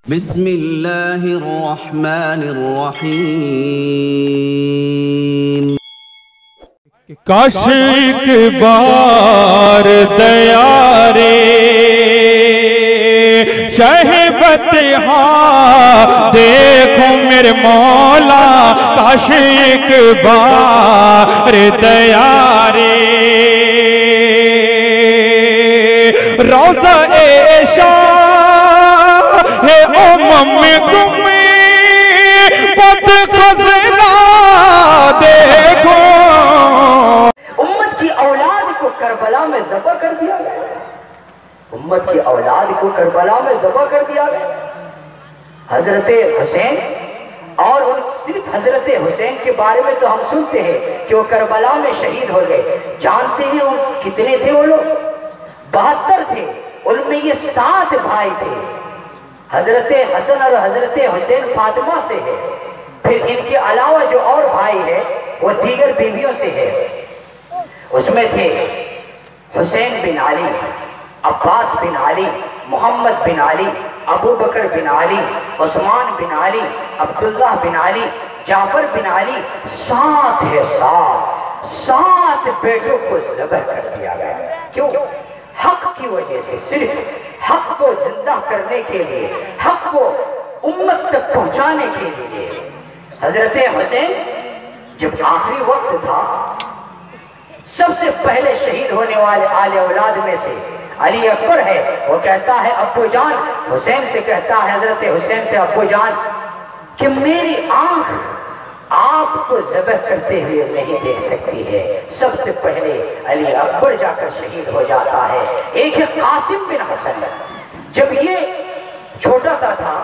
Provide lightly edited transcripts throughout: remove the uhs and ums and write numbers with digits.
بسم اللہ الرحمن الرحیم کاش ایک بار دیارے شہبت ہاں دیکھو میرے مولا کاش ایک بار دیارے روضہ ہے پت خزنہ دیکھو امت کی اولاد کو کربلا میں ذبح کر دیا گیا امت کی اولاد کو کربلا میں ذبح کر دیا گیا حضرت حسین اور صرف حضرت حسین کے بارے میں تو ہم سنتے ہیں کہ وہ کربلا میں شہید ہو گئے جانتے ہیں وہ کتنے تھے وہ لوگ 72 تھے ان میں یہ 7 بھائی تھے حضرت حسن اور حضرت حسین فاطمہ سے ہے پھر ان کے علاوہ جو اور بھائی ہے وہ دیگر بیویوں سے ہے اس میں تھے حسین بن علی عباس بن علی محمد بن علی ابو بکر بن علی عثمان بن علی عبداللہ بن علی جعفر بن علی 7 ہے 7 بیٹوں کو ذبح کر دیا گیا کیوں حق کی وجہ سے صرف حق کو زندہ کرنے کے لیے حق کو امت تک پہنچانے کے لیے حضرت حسین جب آخری وقت تھا سب سے پہلے شہید ہونے والے آل اولاد میں سے علی اکبر ہے وہ کہتا ہے ابو جان حسین سے کہتا ہے حضرت حسین سے ابو جان کہ میری آنکھ آپ کو ذبح کرتے ہوئے نہیں دیکھ سکتی ہے سب سے پہلے علی اکبر جا کر شہید ہو جاتا ہے ایک ہے قاسم بن حسن جب یہ چھوٹا سا تھا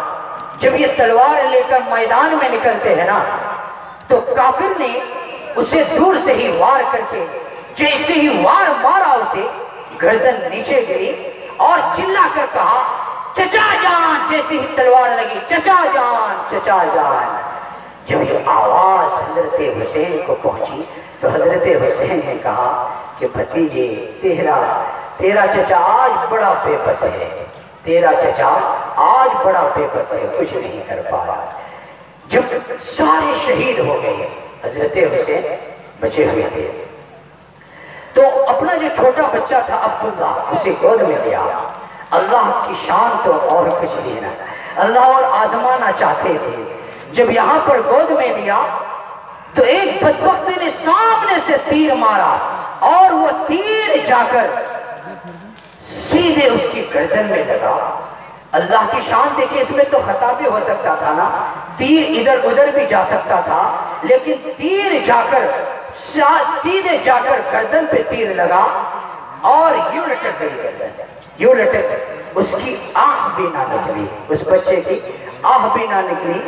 جب یہ تلوار لے کر میدان میں نکلتے ہیں نا تو کافر نے اسے دور سے ہی وار کر کے جیسے ہی وار مارا اسے گردن نیچے گئی اور چلا کر کہا چچا جان جیسے ہی تلوار لگی چچا جان چچا جان جب یہ آواز حضرت حسین کو پہنچی تو حضرت حسین نے کہا کہ بھتیجے تیرا چچا آج بڑا بے بس ہے تیرا چچا آج بڑا بے بس ہے کچھ نہیں کر پایا جب سارے شہید ہو گئے حضرت حسین بچے ہوئے تھے تو اپنا جو چھوٹا بچہ تھا عبداللہ اسے گود میں لیا اللہ کی شان تو اور کچھ لینا اللہ اور آزمانا چاہتے تھے جب یہاں پر گود میں لیا تو ایک بدبخت نے سامنے سے تیر مارا اور وہ تیر جا کر سیدھے اس کی گردن میں لگا اللہ کی شان دیکھیں اس میں تو خطا بھی ہو سکتا تھا نا تیر ادھر ادھر بھی جا سکتا تھا لیکن تیر جا کر سیدھے جا کر گردن پہ تیر لگا اور یوں لٹک گئی گردن یوں لٹک اس کی آہ بھی نہ نکلی اس بچے کی آہ بھی نہ نکلی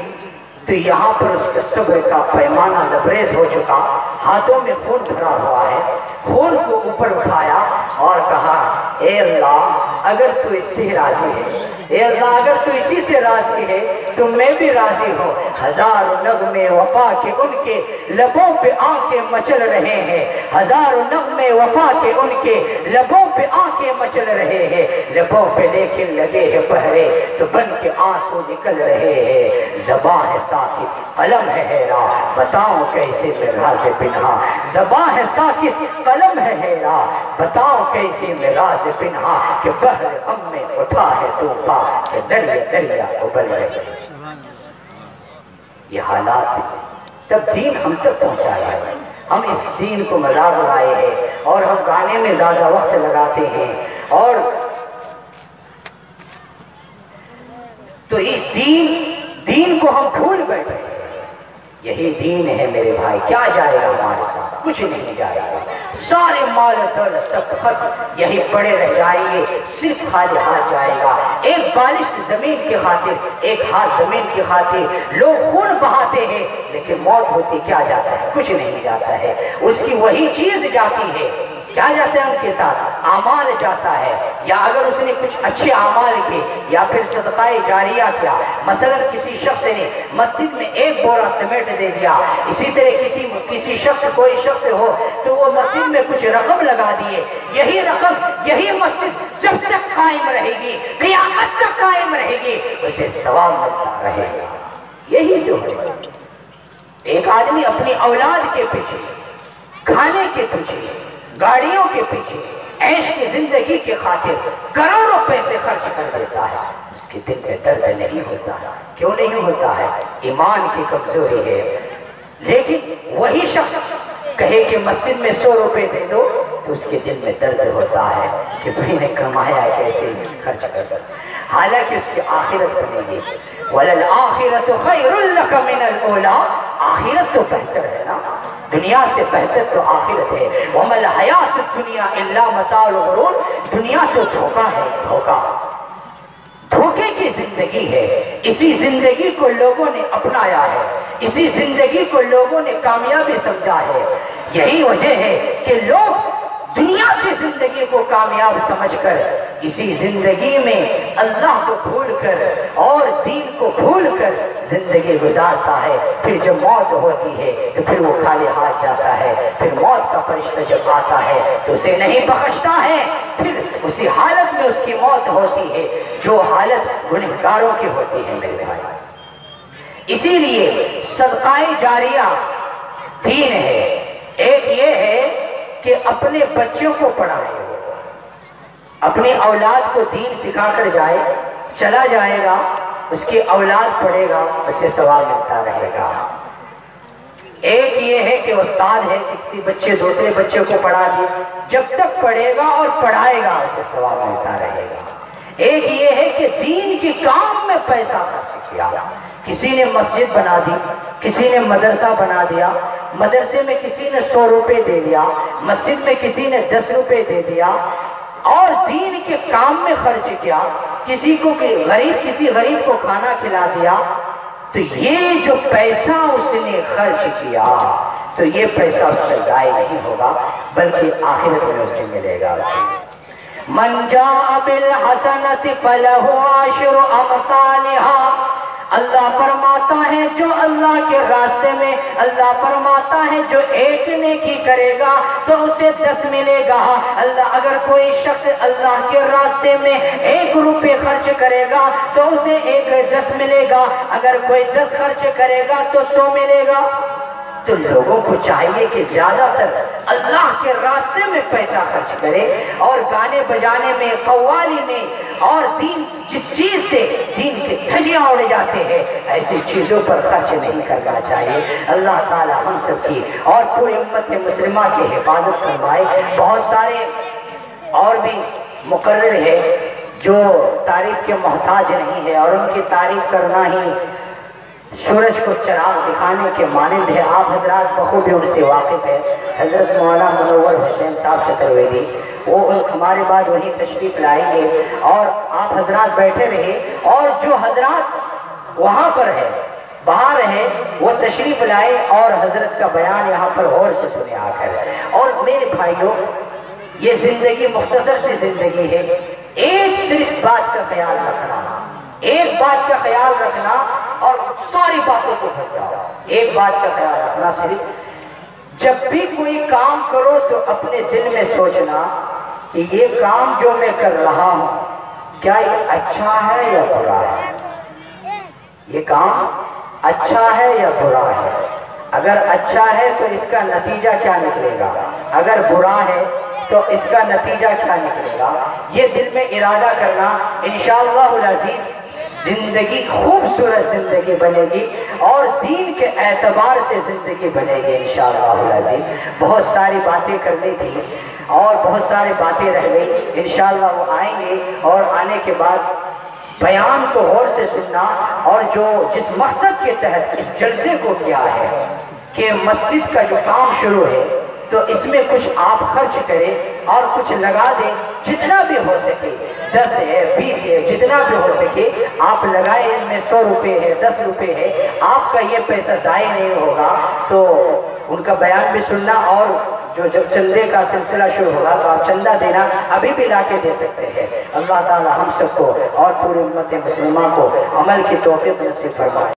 تو یہاں پر اس کے صبر کا پیمانہ لبریز ہو چکا ہاتھوں میں خون بھرا ہوا ہے خون کو اوپر اٹھایا اور کہا اے اللہ اگر تو اس سے راضی ہے اے اللہ اگر تو اسی سے راضی ہے تو میں بھی راضی ہوں ہزاروں نغمے وفا کے ان کے لبوں پہ آنکھیں مچل رہے ہیں ہزاروں نغمے وفا کے ان کے لبوں پہ آنکھیں مچل رہے ہیں لبوں پہ لیکن لگے ہیں پہرے تو بن کے آنسو نکل رہے ہیں زباں ہے ساکت قلم ہے حیران بتاؤں کیسے میں راز پنہا زباں ہے ساکت قلم ہے حیران بتاؤں کیسے میں راز پنہا کہ بحر غم میں اٹھا ہے طوفان کہ دریا دریا ابل رہے یہ حالات تب دین ہم تک پہنچایا ہے ہم اس دین کو مذاق لائے ہیں اور ہم گانے میں زیادہ وقت لگاتے ہیں اور تو اس دین کو ہم بھول بیٹھے ہیں یہی دین ہے میرے بھائی کیا جائے گا ہمارے ساتھ کچھ نہیں جائے گا سارے مال و دولت سب ختم یہی پڑے رہ جائیں گے صرف خالی ہاتھ جائے گا ایک بالشت زمین کی خاطر ایک ہاتھ زمین کی خاطر لوگ خون بہاتے ہیں لیکن موت ہوتی کیا جاتا ہے کچھ نہیں جاتا ہے اس کی وہی چیز جاتی ہے کیا جاتا ہے ان کے ساتھ؟ اعمال جاتا ہے، یا اگر اس نے کچھ اچھے اعمال کیے یا پھر صدقہ جاریہ کیا، مثلا کسی شخص نے مسجد میں 1 بورا سیمنٹ دے دیا، اسی طرح کسی شخص کوئی شخص ہو تو وہ مسجد میں کچھ رقم لگا دیے، یہی رقم یہی مسجد جب تک قائم رہے گی، قیامت تک قائم رہے گی، اسے ثواب ملتا رہے گا۔ یہی تو ہے، ایک آدمی اپنی اولاد کے پیچھے، کھانے کے پیچھے، گاڑیوں کے پیچھے، عیش کی زندگی کے خاطر کروڑوں پیسے خرچ کر دیتا ہے، اس کے دل میں درد نہیں ہوتا ہے۔ کیوں نہیں ہوتا ہے؟ ایمان کی کمزوری ہے۔ لیکن وہی شخص کہے کہ مسجد میں 100 روپے دے دو تو اس کے دل میں درد ہوتا ہے کہ بھائی نے کمایا کیسے اس خرچ کر، حالانکہ اس کی آخرت بنے گی۔ وَلَلْآخِرَةُ خَيْرٌ لَكَ مِنَ الْأُولَىٰ، آخرت تو بہتر ہے نا، دنیا سے بہتر تو آخرت ہے۔ وَمَا الْحَيَاةُ الدُّنْيَا إِلَّا مَتَاعُ الْغُرُورِ، دنیا تو دھوکہ ہے، دھوکے کی زندگی ہے۔ اسی زندگی کو لوگوں نے اپنایا ہے، اسی زندگی کو لوگوں نے کامیابی سمجھا ہے۔ یہی وجہ ہے کہ لوگ دنیا کی زندگی کو کامیاب سمجھ کر اسی زندگی میں اللہ کو بھول کر اور دین کو بھول کر زندگی گزارتا ہے۔ پھر جب موت ہوتی ہے تو پھر وہ خالی ہاتھ جاتا ہے، پھر موت کا فرشتہ جب آتا ہے تو اسے نہیں بخشتا ہے، پھر اسی حالت میں اس کی موت ہوتی ہے جو حالت گنہگاروں کی ہوتی ہے میرے بھائی۔ اسی لیے صدقہ جاریہ 3 ہے۔ ایک یہ ہے کہ اپنے بچوں کو پڑھائے، اپنی اولاد کو دین سکھا کر جائے، چلا جائے گا، اس کی اولاد پڑھے گا، اسے ثواب ملتا رہے گا۔ ایک یہ ہے کہ استاد ہے کہ کسی بچے دوسرے بچے کو پڑھا دے، جب تک پڑھے گا اور پڑھائے گا اسے ثواب ملتا رہے گا۔ ایک یہ ہے کہ دین کے کام میں پیسہ خرچ کیا، کسی نے مسجد بنا دی، کسی نے مدرسہ بنا دیا، مدرسے میں کسی نے 100 روپے دے دیا، مسجد میں کسی نے 10 روپے دے دیا اور دین کے کام میں خرچ کیا، کسی غریب کو کھانا کھلا دیا، تو یہ جو پیسہ اس نے خرچ کیا تو یہ پیسہ اس کا ضائع نہیں ہوگا بلکہ آخرت میں اسے ملے گا۔ اسے من جاء بالحسنۃ فلہ عشر امثالها، اللہ فرماتا ہے جو اللہ کے راستے میں، اللہ فرماتا ہے جو ایک نیکی کرے گا تو اسے 10 ملے گا۔ اللہ اگر کوئی شخص اللہ کے راستے میں 1 روپے خرچ کرے گا تو اسے 10 ملے گا، اگر کوئی 10 خرچ کرے گا تو 100 ملے گا۔ تو لوگوں کو چاہیے کہ زیادہ تر اللہ کے راستے میں پیسہ خرچ کرے، اور گانے بجانے میں، قوالی میں، اور دین جس چیز سے دین کے دھجیاں اڑ جاتے ہیں ایسی چیزوں پر خرچ نہیں کرنا چاہیے۔ اللہ تعالی ہم سب کی اور پوری امت مسلمہ کی حفاظت فرمائے۔ بہت سارے اور بھی مقرر ہے جو تعریف کے محتاج نہیں ہے، اور ان کی تعریف کرنا ہی سورج کو چراغ دکھانے کے مانند ہے۔ آپ حضرات بخوبی ان سے واقف ہیں۔ حضرت مولانا منور حسین صاحب چترویدی وہ ہمارے بعد وہیں تشریف لائیں گے، اور آپ حضرات بیٹھے رہے، اور جو حضرات وہاں پر ہے باہر ہے وہ تشریف لائے اور حضرت کا بیان یہاں پر غور سے سنے آ کر۔ اور میرے بھائیوں، یہ زندگی مختصر سی زندگی ہے، ایک صرف بات کا خیال رکھنا، ایک بات کا خیال رکھنا اور ساری باتوں کو بھول جاؤ۔ ایک بات کا خیال رکھنا، صرف جب بھی کوئی کام کرو تو اپنے دل میں سوچنا کہ یہ کام جو میں کر رہا ہوں کیا یہ اچھا ہے یا برا ہے، یہ کام اچھا ہے یا برا ہے۔ اگر اچھا ہے تو اس کا نتیجہ کیا نکلے گا، اگر برا ہے تو اس کا نتیجہ کیا نکلے گا، یہ دل میں ارادہ کرنا۔ انشاءاللہ العزیز زندگی خوبصورت زندگی بنے گی اور دین کے اعتبار سے زندگی بنے گی انشاءاللہ العزیز۔ بہت ساری باتیں کرنی تھی اور بہت ساری باتیں رہ گئی، انشاءاللہ وہ آئیں گے، اور آنے کے بعد بیان کو غور سے سننا، اور جس مقصد کے تحت اس جلسے کو کیا ہے کہ مسجد کا جو کام شروع ہے تو اس میں کچھ آپ خرچ کریں اور کچھ لگا دیں، جتنا بھی ہو سکے، 10 ہے 20 ہے، جتنا بھی ہو سکے آپ لگائیں۔ ان میں 100 روپے ہے، 10 روپے ہے، آپ کا یہ پیسہ ضائع نہیں ہوگا۔ تو ان کا بیان بھی سننا، اور جب چندے کا سلسلہ شروع ہوگا تو آپ چندہ دینا ابھی بھی لا کے دے سکتے ہیں۔ اللہ تعالی ہم سب کو اور پوری امت مسلمہ کو عمل کی توفیق نصیب فرمائے۔